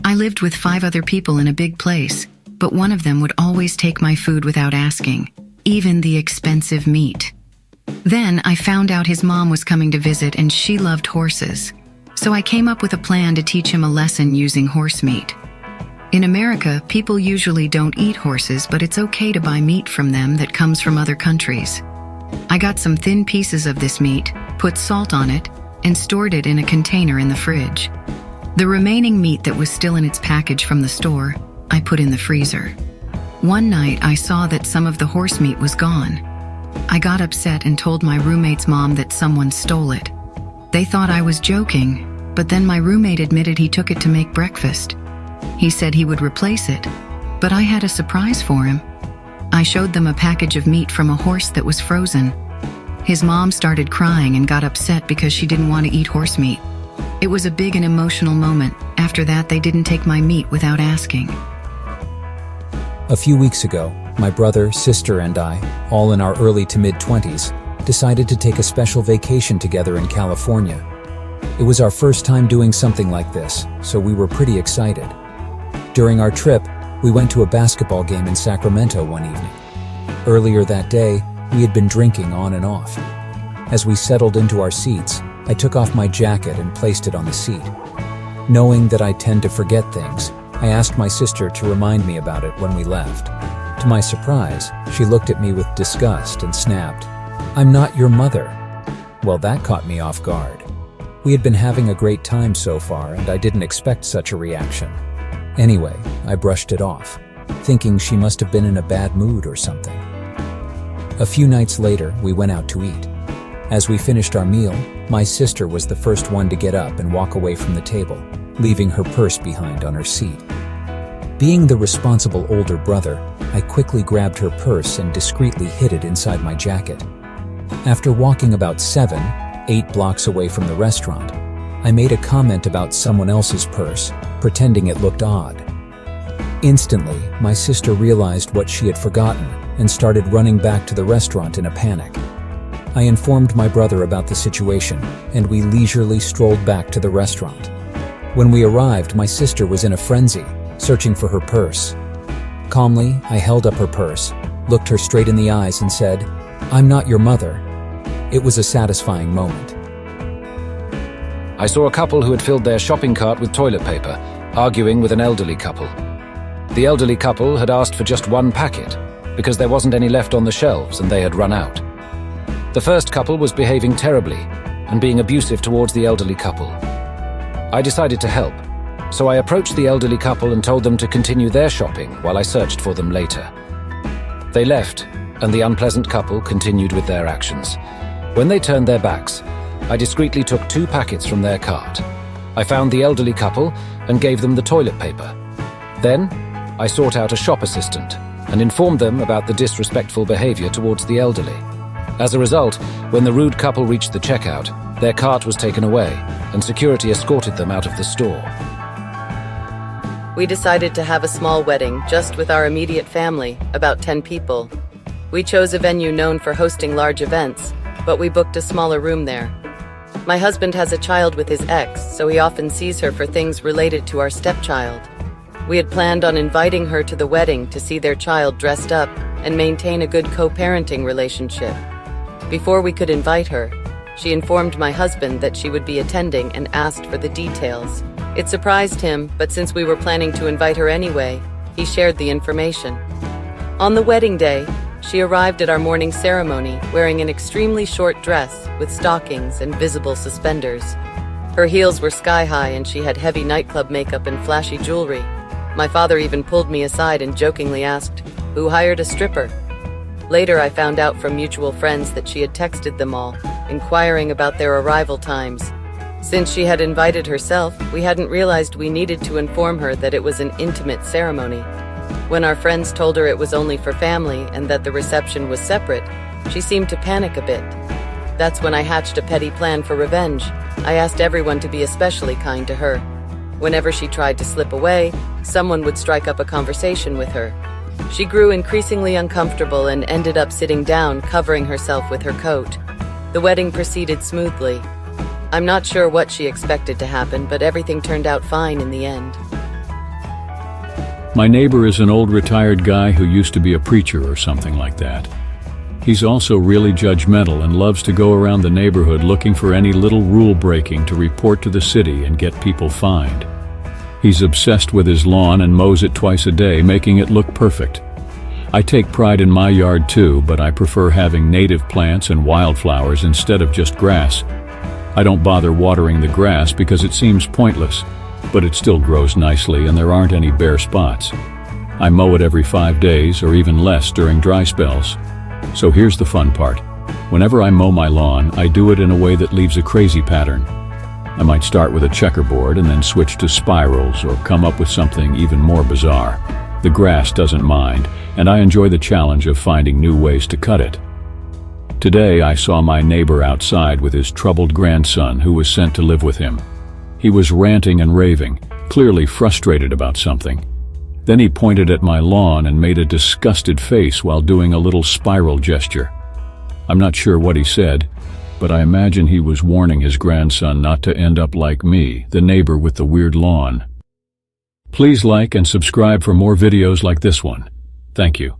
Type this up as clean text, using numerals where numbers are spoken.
I lived with 5 other people in a big place, but one of them would always take my food without asking, even the expensive meat. Then I found out his mom was coming to visit and she loved horses. So I came up with a plan to teach him a lesson using horse meat. In America, people usually don't eat horses, but it's okay to buy meat from them that comes from other countries. I got some thin pieces of this meat, put salt on it, and stored it in a container in the fridge. The remaining meat that was still in its package from the store, I put in the freezer. One night, I saw that some of the horse meat was gone. I got upset and told my roommate's mom that someone stole it. They thought I was joking, but then my roommate admitted he took it to make breakfast. He said he would replace it, but I had a surprise for him. I showed them a package of meat from a horse that was frozen. His mom started crying and got upset because she didn't want to eat horse meat. It was a big and emotional moment. After that, they didn't take my meat without asking. A few weeks ago, my brother, sister, and I, all in our early to mid-20s, decided to take a special vacation together in California. It was our first time doing something like this, so we were pretty excited. During our trip, we went to a basketball game in Sacramento one evening. Earlier that day, we had been drinking on and off. As we settled into our seats, I took off my jacket and placed it on the seat. Knowing that I tend to forget things, I asked my sister to remind me about it when we left. To my surprise, she looked at me with disgust and snapped, "I'm not your mother." Well, that caught me off guard. We had been having a great time so far, and I didn't expect such a reaction. Anyway, I brushed it off, thinking she must have been in a bad mood or something. A few nights later, we went out to eat. As we finished our meal, my sister was the first one to get up and walk away from the table, leaving her purse behind on her seat. Being the responsible older brother, I quickly grabbed her purse and discreetly hid it inside my jacket. After walking about 7-8 blocks away from the restaurant, I made a comment about someone else's purse, pretending it looked odd. Instantly, my sister realized what she had forgotten and started running back to the restaurant in a panic. I informed my brother about the situation, and we leisurely strolled back to the restaurant. When we arrived, my sister was in a frenzy, searching for her purse. Calmly, I held up her purse, looked her straight in the eyes and said, "I'm not your mother." It was a satisfying moment. I saw a couple who had filled their shopping cart with toilet paper, arguing with an elderly couple. The elderly couple had asked for just one packet, because there wasn't any left on the shelves and they had run out. The first couple was behaving terribly and being abusive towards the elderly couple. I decided to help, so I approached the elderly couple and told them to continue their shopping while I searched for them later. They left, and the unpleasant couple continued with their actions. When they turned their backs, I discreetly took 2 packets from their cart. I found the elderly couple and gave them the toilet paper. Then, I sought out a shop assistant and informed them about the disrespectful behavior towards the elderly. As a result, when the rude couple reached the checkout, their cart was taken away and security escorted them out of the store. We decided to have a small wedding just with our immediate family, about 10 people. We chose a venue known for hosting large events, but we booked a smaller room there. My husband has a child with his ex, so he often sees her for things related to our stepchild. We had planned on inviting her to the wedding to see their child dressed up and maintain a good co-parenting relationship. Before we could invite her, she informed my husband that she would be attending and asked for the details. It surprised him, but since we were planning to invite her anyway, he shared the information. On the wedding day, she arrived at our morning ceremony wearing an extremely short dress with stockings and visible suspenders. Her heels were sky-high and she had heavy nightclub makeup and flashy jewelry. My father even pulled me aside and jokingly asked, "Who hired a stripper?" Later, I found out from mutual friends that she had texted them all, inquiring about their arrival times. Since she had invited herself, we hadn't realized we needed to inform her that it was an intimate ceremony. When our friends told her it was only for family and that the reception was separate, she seemed to panic a bit. That's when I hatched a petty plan for revenge. I asked everyone to be especially kind to her. Whenever she tried to slip away, someone would strike up a conversation with her. She grew increasingly uncomfortable and ended up sitting down, covering herself with her coat. The wedding proceeded smoothly. I'm not sure what she expected to happen, but everything turned out fine in the end. My neighbor is an old retired guy who used to be a preacher or something like that. He's also really judgmental and loves to go around the neighborhood looking for any little rule breaking to report to the city and get people fined. He's obsessed with his lawn and mows it twice a day, making it look perfect. I take pride in my yard too, but I prefer having native plants and wildflowers instead of just grass. I don't bother watering the grass because it seems pointless, but it still grows nicely and there aren't any bare spots. I mow it every 5 days or even less during dry spells. So here's the fun part. Whenever I mow my lawn, I do it in a way that leaves a crazy pattern. I might start with a checkerboard and then switch to spirals or come up with something even more bizarre. The grass doesn't mind, and I enjoy the challenge of finding new ways to cut it. Today I saw my neighbor outside with his troubled grandson who was sent to live with him. He was ranting and raving, clearly frustrated about something. Then he pointed at my lawn and made a disgusted face while doing a little spiral gesture. I'm not sure what he said, but I imagine he was warning his grandson not to end up like me, the neighbor with the weird lawn. Please like and subscribe for more videos like this one. Thank you.